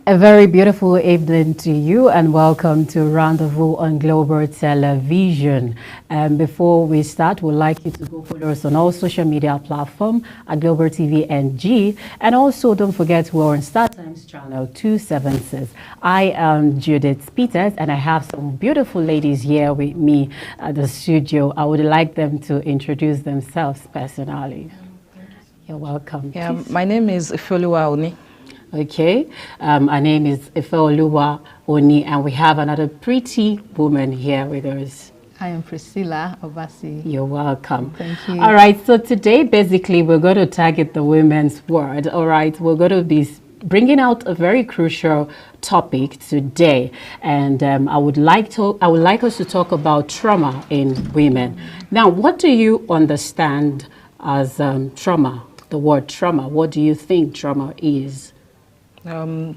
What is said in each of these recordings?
A very beautiful evening to you and welcome to Rendezvous on Global Television. Before we start, we'd like you to go follow us on all social media platforms at Global TV NG. And also don't forget we're on StarTimes channel 276. I am Judith Peters and I have some beautiful ladies here with me at the studio. I would like them to introduce themselves personally. You're welcome. Yeah, my name is Ifeoluwa Oni. Okay, our name is Ifeoluwa Oni, and we have another pretty woman here with us. I am Priscilla Obasi. You're welcome. Thank you. All right, so today basically we're going to target the women's world. All right, we're going to be bringing out a very crucial topic today, and I would like us to talk about trauma in women. Now, what do you understand as trauma? The word trauma. What do you think trauma is? To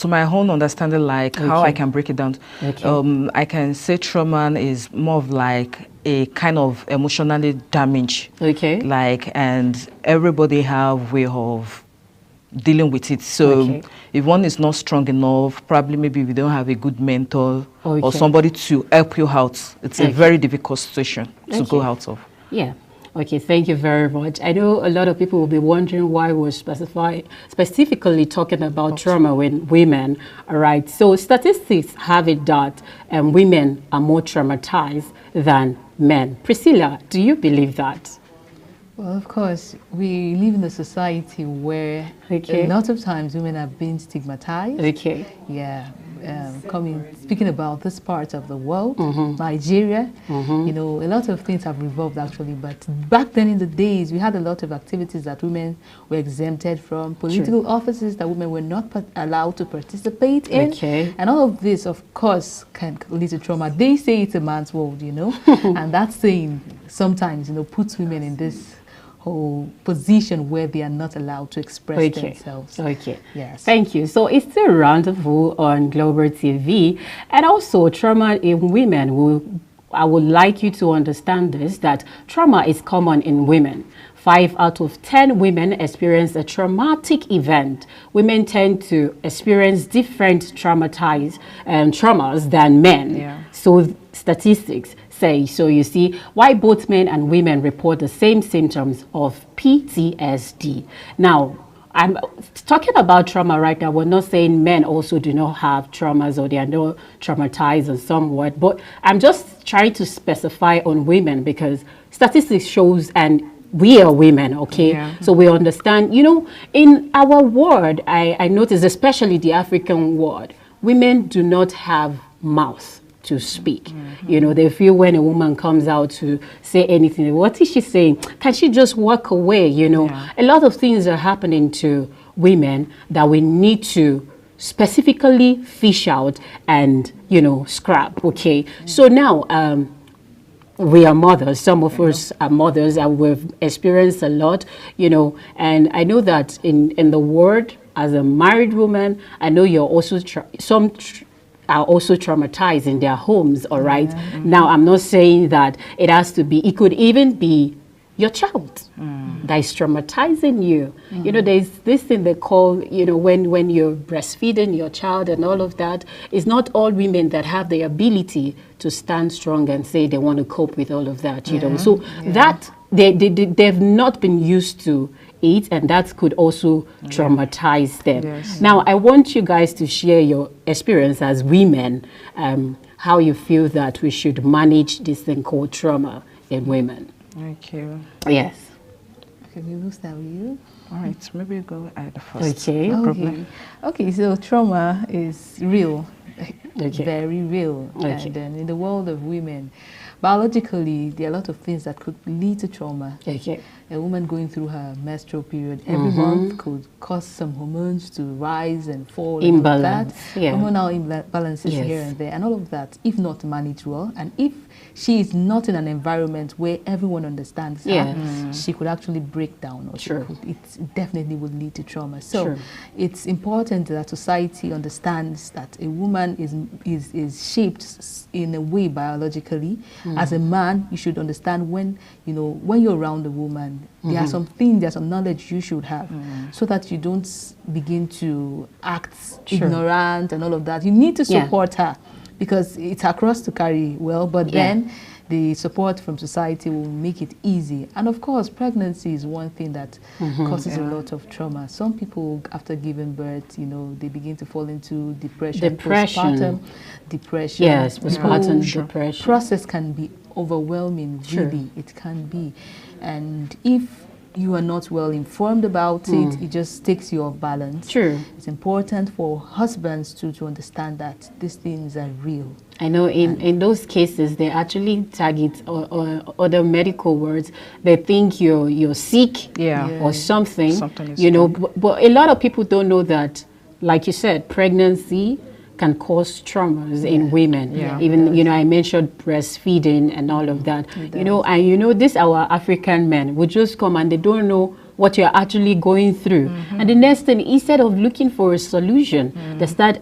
my own understanding, like how I can break it down, I can say trauma is more of like a kind of emotionally damage. Okay. Like, and everybody have way of dealing with it. So if one is not strong enough, probably maybe we don't have a good mentor or somebody to help you out. It's a very difficult situation to go out of. Yeah. Okay, thank you very much. I know a lot of people will be wondering why we're specifically talking about trauma with women, all right? So statistics have it that women are more traumatized than men. Priscilla, do you believe that? Well, of course, we live in a society where a lot of times women are being stigmatized. Okay. Yeah. Speaking about this part of the world, Nigeria, you know, a lot of things have revolved actually, but back then in the days, we had a lot of activities that women were exempted from, political offices that women were not allowed to participate in, and all of this, of course, can lead to trauma. They say it's a man's world, you know, and that saying sometimes, you know, puts women in this whole position where they are not allowed to express themselves. Okay. Yes. Thank you. So it's a Rendezvous on Global TV, and also trauma in women. I would like you to understand this, that trauma is common in women. 5 out of 10 women experience a traumatic event. Women tend to experience different traumas than men. Yeah. So statistics say, so you see why both men and women report the same symptoms of PTSD. Now, I'm talking about trauma right now. We're not saying men also do not have traumas or they are not traumatized in some way, but I'm just trying to specify on women because statistics shows, and we are women, okay? Yeah. So we understand, you know, in our world, I noticed, especially the African world, women do not have mouth to speak. You know, they feel when a woman comes out to say anything, what is she saying? Can she just walk away? You know, a lot of things are happening to women that we need to specifically fish out and, you know, scrap, okay? So now, we are mothers. Some of us are mothers and we've experienced a lot, you know, and I know that in the world, as a married woman, I know you're also, are also traumatized in their homes, all right? Now, I'm not saying that it has to be, it could even be your child that is traumatizing you. You know, there's this thing they call, you know, when you're breastfeeding your child and all of that, it's not all women that have the ability to stand strong and say they want to cope with all of that, you know. So that, they've not been used to it, and that could also traumatize them. Yes. Now, I want you guys to share your experience as women, how you feel that we should manage this thing called trauma in women. Thank you. Yes. Okay, we will start with you. All right, maybe go first. Okay. No problem. Okay, so trauma is real, very real. Okay. And then in the world of women, biologically, there are a lot of things that could lead to trauma. Okay. A woman going through her menstrual period every month could cause some hormones to rise and fall. Imbalance. Hormonal imbalances here and there, and all of that, if not managed well, and if she is not in an environment where everyone understands her, she could actually break down, or it definitely would lead to trauma. So it's important that society understands that a woman is shaped in a way biologically. As a man, you should understand when, you know, when you're around a woman, woman, there are some things, there's some knowledge you should have so that you don't begin to act ignorant and all of that. You need to support her because it's her cross to carry, but then the support from society will make it easy. And of course, pregnancy is one thing that causes a lot of trauma. Some people, after giving birth, they begin to fall into depression. Postpartum depression. Yes, postpartum depression. Process can be overwhelming, really. It can be. And if you are not well informed about it, it just takes you off balance. True. It's important for husbands to understand that these things are real. I know in those cases, they actually tag it or other medical words. They think you're sick or something, but a lot of people don't know that, like you said, pregnancy can cause traumas in women. Even, I mentioned breastfeeding and all of that. This our African men would just come and they don't know what you're actually going through. And the next thing, instead of looking for a solution, they start,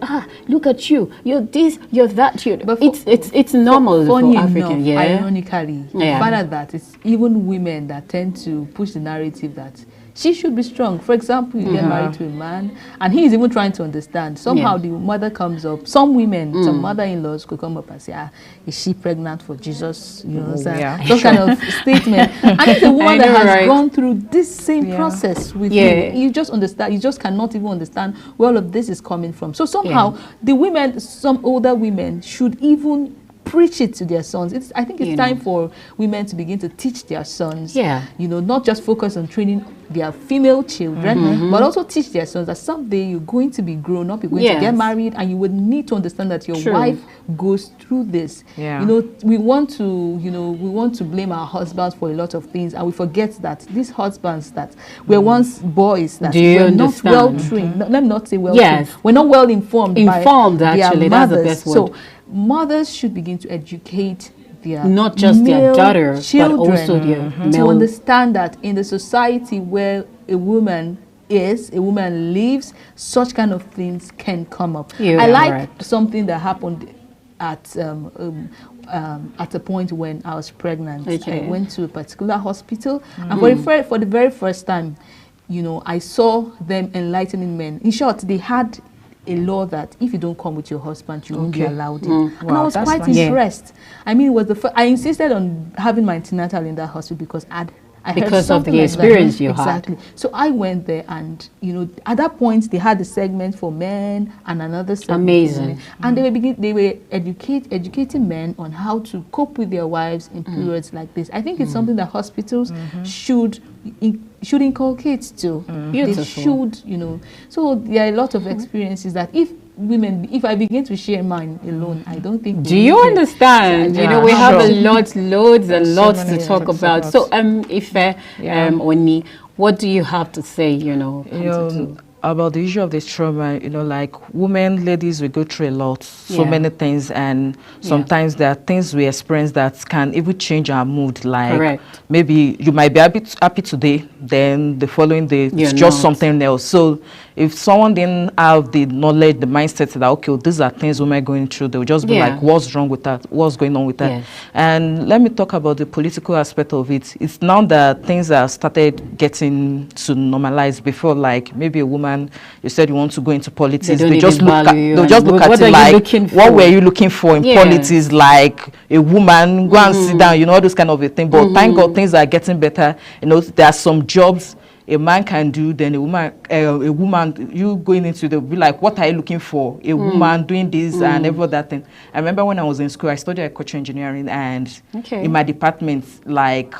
look at you, you're this, you're that. But it's normal for African. Ironically, further that, it's even women that tend to push the narrative that she should be strong. For example, you get married to a man and he is even trying to understand. Somehow the mother comes up. Some women, some mother-in-laws could come up and say, is she pregnant for Jesus? You understand? Those kind of statement. And it's a woman that has gone through this same process with you. You just understand. You just cannot even understand where all of this is coming from. So somehow the women, some older women should even preach it to their sons. I think it's time for women to begin to teach their sons. Not just focus on training their female children, but also teach their sons that someday you're going to be grown up, you're going to get married, and you would need to understand that your wife goes through this. We want to blame our husbands for a lot of things, and we forget that these husbands that were once boys that were not well trained. Let me not say well trained. We're not well informed. Actually, that's the best word. So mothers should begin to educate their not just their daughter, children, but also their to understand that in the society where a woman lives, such kind of things can come up. I like something that happened at a point when I was pregnant. I went to a particular hospital, and for the very first time, I saw them enlightening men. In short, they had a law that if you don't come with your husband, you won't be allowed in. And I was quite impressed. I mean, it was I insisted on having my antenatal in that hospital because I heard of the experience you had. Exactly. So I went there, and at that point they had a segment for men and another segment. Amazing. And they were educating men on how to cope with their wives in periods like this. I think it's something that hospitals should inculcate too. They should, So there are a lot of experiences that if I begin to share mine alone, I don't think. Do you understand? We have loads to talk about. So, Oni, what do you have to say? About the issue of this trauma, like ladies, we go through a lot, so many things, and sometimes there are things we experience that can even change our mood. Like maybe you might be happy today, then the following day it's just something else. So if someone didn't have the knowledge, the mindset that, okay, these are things women are going through, they'll just be like, what's wrong with that? What's going on with that? And let me talk about the political aspect of it. It's now that things have started getting to normalize. Before, like maybe a woman, you said you want to go into politics, they'll just look at it like, what were you looking for in politics? Like a woman, go and sit down, all those kind of a thing. But thank God things are getting better. There are some jobs a man can do, then a woman, you going into the, be like, what are you looking for? A woman doing this and every other thing. I remember when I was in school, I studied agriculture engineering, and in my department, like,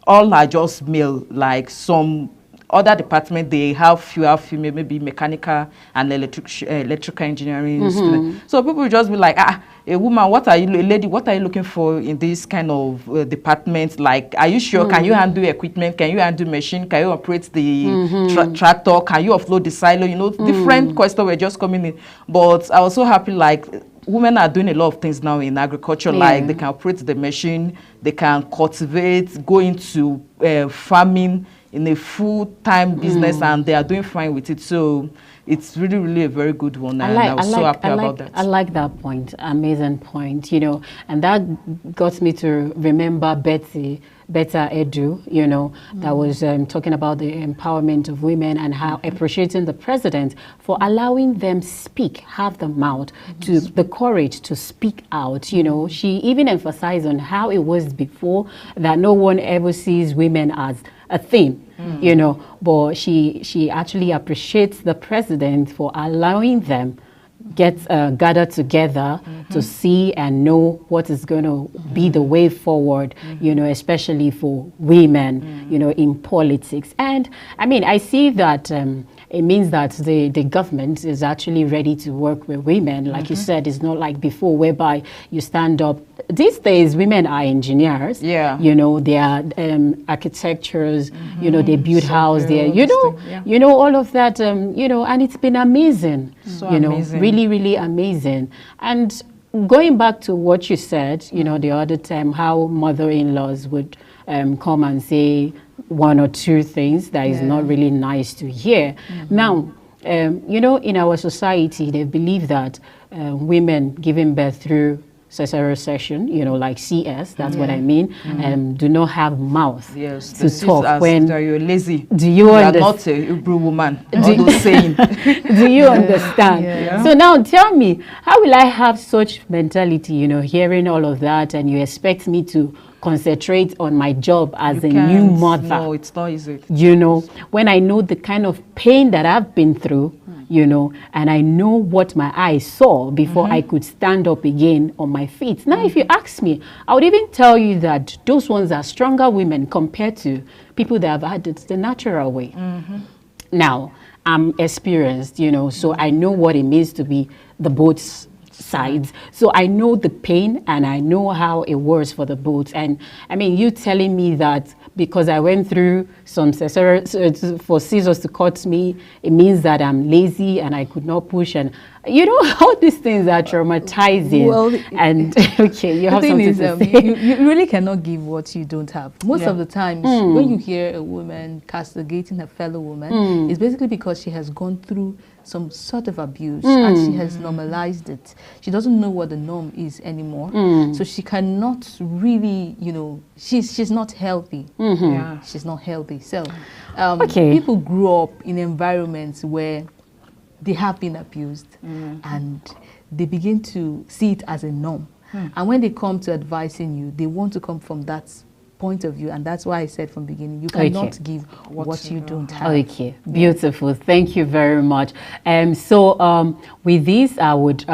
all are just male. Like some other department, they have fewer female, maybe mechanical and electrical engineering students. So people will just be like, a woman, a lady, what are you looking for in this kind of department? Like, are you sure? Can you handle equipment? Can you handle machine? Can you operate the tractor? Can you offload the silo? Different questions were just coming in. But I was so happy, like, women are doing a lot of things now in agriculture, like they can operate the machine, they can cultivate, go into farming in a full-time business, and they are doing fine with it. So it's really, really a very good one, and I was so happy about that. I like that point, amazing point, and that got me to remember Betsy, Better Edu, you know, that was talking about the empowerment of women and how appreciating the president for allowing them speak, have the mouth, to the courage to speak out. You know, she even emphasized on how it was before, that no one ever sees women as a thing, you know, but she actually appreciates the president for allowing them gathered together to see and know what is going to be the way forward, you know, especially for women, you know, in politics. And I mean, I see that it means that the government is actually ready to work with women. Like you said, it's not like before, whereby you stand up. These days, women are engineers. Yeah. You know, they are architectures. You know, they build house. They, you know, all of that. You know, and it's been amazing. So you know, amazing. Really amazing. And going back to what you said, you know, the other time, how mother-in-laws would come and say one or two things that is not really nice to hear. Now, you know, in our society, they believe that women giving birth through cesarean section, you know, like CS, that's what I mean, do not have mouth to talk when you're lazy. Do you understand? Not a Hebrew woman. All those saying. Do you understand? So now tell me, how will I have such mentality, you know, hearing all of that, and you expect me to concentrate on my job as a new mother? No, it's not easy. You know, when I know the kind of pain that I've been through, you know, and I know what my eyes saw before I could stand up again on my feet. Now, if you ask me, I would even tell you that those ones are stronger women compared to people that have had it the natural way. Now, I'm experienced, you know, so I know what it means to be the both sides. So I know the pain and I know how it works for the both. And I mean, you telling me that because I went through some for scissors to cut me, it means that I'm lazy and I could not push. And you know, all these things are traumatizing. Well, and okay, you have something to say. You really cannot give what you don't have. Most of the times, when you hear a woman castigating her fellow woman, it's basically because she has gone through some sort of abuse and she has normalized it. She doesn't know what the norm is anymore. So she cannot really, you know, she's not healthy. She's not healthy. So people grew up in environments where they have been abused and they begin to see it as a norm. And when they come to advising you, they want to come from that point of view, and that's why I said from the beginning, you cannot give what you don't have. Okay, beautiful. Thank you very much. So with this, I would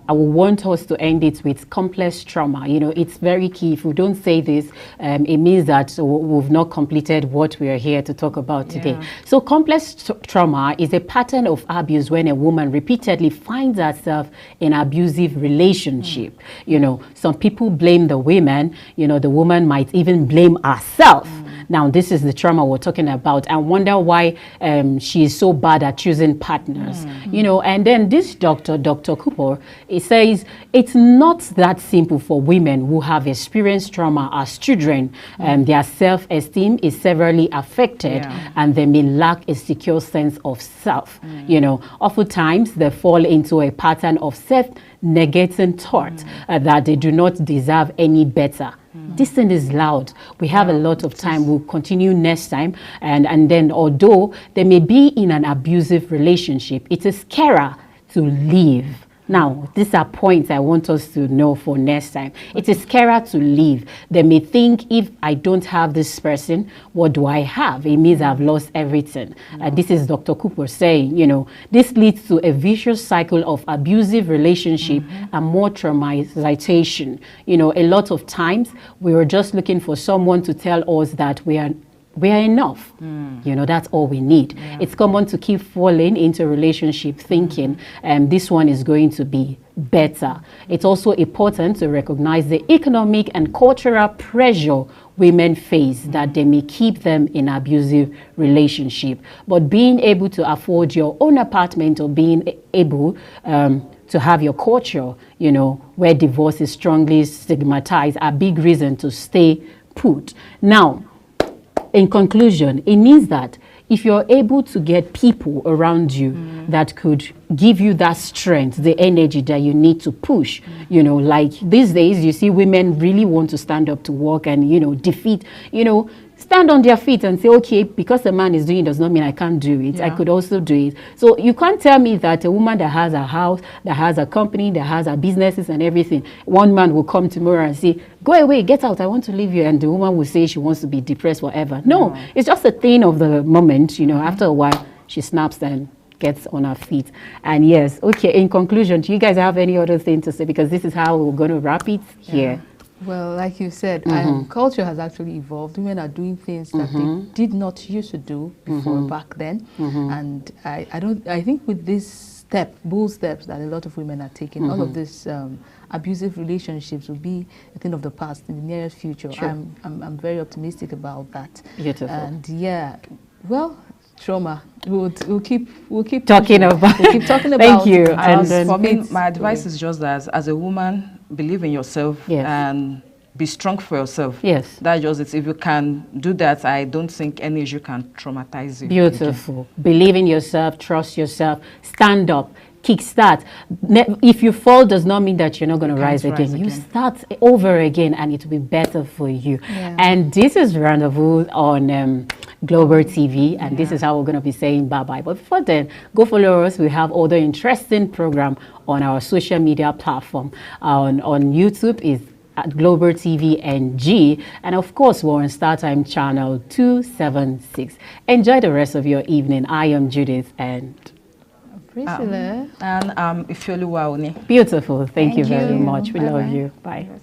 want us to end it with complex trauma. You know, it's very key. If we don't say this, it means that we've not completed what we are here to talk about today. So complex trauma is a pattern of abuse when a woman repeatedly finds herself in an abusive relationship. You know, some people blame the women. You know, the woman might even blame herself. Now, this is the trauma we're talking about, and wonder why she is so bad at choosing partners. You know, and then this Dr. Cooper, he says it's not that simple for women who have experienced trauma as children. Their self-esteem is severely affected, and they may lack a secure sense of self. You know, oftentimes they fall into a pattern of self-negating thought that they do not deserve any better. This thing is loud. We have a lot of time. We'll continue next time. And then although they may be in an abusive relationship, it is scarier to leave. Now, these are points I want us to know for next time. It is scarier to leave. They may think, if I don't have this person, what do I have? It means I've lost everything. This is Dr. Cooper saying, you know, this leads to a vicious cycle of abusive relationship and more traumatization. You know, a lot of times we are just looking for someone to tell us that we are enough. You know, that's all we need. It's common to keep falling into a relationship thinking this one is going to be better. It's also important to recognize the economic and cultural pressure women face that they may keep them in abusive relationship. But being able to afford your own apartment or being able to have your culture, you know, where divorce is strongly stigmatized, are big reason to stay put. Now, in conclusion, it means that if you're able to get people around you that could give you that strength, the energy that you need to push, you know, like these days you see women really want to stand up to work and, you know, defeat, you know, stand on their feet and say, okay, because a man is doing it does not mean I can't do it. I could also do it. So you can't tell me that a woman that has a house, that has a company, that has her businesses and everything, one man will come tomorrow and say, go away, get out, I want to leave you. And the woman will say she wants to be depressed forever. No, it's just a thing of the moment, you know, after a while, she snaps and gets on her feet. And yes, okay, in conclusion, do you guys have any other thing to say? Because this is how we're going to wrap it here. Well, like you said, culture has actually evolved. Women are doing things that they did not used to do before back then. And I think with this bold steps that a lot of women are taking, all of this abusive relationships will be a thing of the past in the near future. Sure. I'm very optimistic about that. Beautiful. And yeah, well, trauma. We'll keep talking about. We'll keep talking about. Thank you. And for me, my advice is just that as a woman, believe in yourself and be strong for yourself. Yes. That's just it. If you can do that, I don't think any issue can traumatize you. Beautiful. Okay. Believe in yourself, trust yourself, stand up, kickstart. If you fall does not mean that you're not going to rise again. You start over again and it will be better for you. Yeah. And this is Rendezvous on Global TV, and this is how we're going to be saying bye-bye. But before then, go follow us. We have other interesting program on our social media platform. On YouTube is at Global TV NG, and of course we're on StarTime channel 276. Enjoy the rest of your evening. I am Judith and Priscilla and Ifeoluwa Oni. Beautiful. Thank you very much. We love you. Bye. Yes.